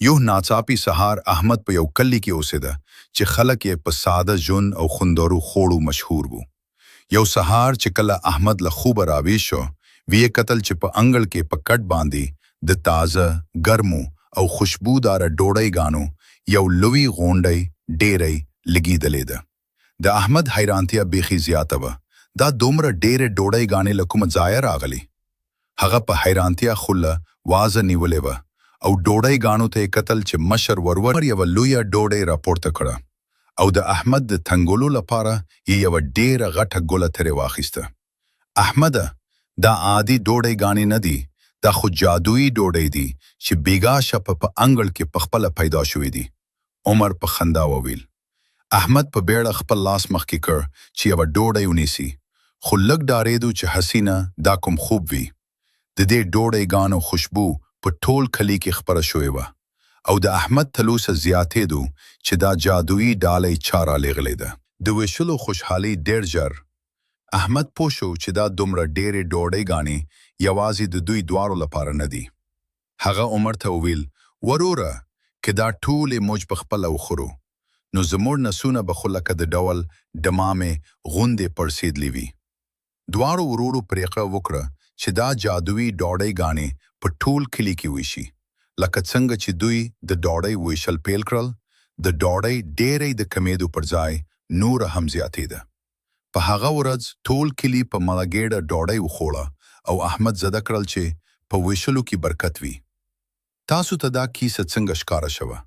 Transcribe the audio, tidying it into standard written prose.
یو ناڅاپي سهار احمد په یو کلی کې اوسېده چې خلک یې په ساده ژوند او خوندورو خوړو مشهور وو. یو سهار چې کله احمد له خوبه راویښ شو، ویې کتل چې په انګړ کې په کټ باندې د تازه، ګرمو او خوشبوداره ډوډۍ یو لوی غونډۍ ډېری لګېدلې ده. د احمد حیرانتیا بیخي زیاته وه. دا دومره ډېرې ډوډۍ له کومه ځایه راغلي؟ هغه په حیرانتیا خوله وازه نیولې وه او ډوډۍ ته یې کتل چې مشر ورور یوه لویه ډوډۍ راپورته کړه او د احمد د تنګولو لپاره یې یوه ډېره غټه ګوله ترې واخیسته. احمده، دا عادي ډوډۍ نه دي، دا خو جادوئی ډوډۍ دي چې بیګا شپه په انګړ کې پخپله پیدا شوې دي. عمر په خندا وویل. احمد په بیړه خپل لاس مخکې کړ چې یوه ډوډۍ ونیسي، خو لږ ډارېدو چې حسینه دا کوم خوب وي. د دې ډوډۍ خوشبو په ټول کلي کې خپره شوې وه او د احمد تلوسه زیاتېدو چې دا جادوئی ډالۍ چا رالېږلې ده. د ویشلو خوشحالي ډېر ژر. احمد پوه شو چې دا دومره ډېرې ډوډۍ یوازې د دوی دواړو لپاره نه دي. هغه عمر ته وویل، وروره، که دا ټولې موږ پخپله وخورو نو زموږ نسونه به خو لکه د ډول ډمامې غوندې پړسېدلې وي. دواړو ورورو پرېکړه وکړه چې دا جادوئی ډوډۍ په ټول کلي کې ویشي. لکه څنګه چې دوی د ډوډۍ ویشل پیل کړل، د ډوډۍ ډېری د کمیدو پر ځای نوره هم زیاتېده. په هغه ورځ ټول کلي په مړګېډه ډوډۍ وخوړه او احمد زده کړل چې په ویشلو کې برکت وي. تاسو ته دا کیسه څنګه ښکاره شوه؟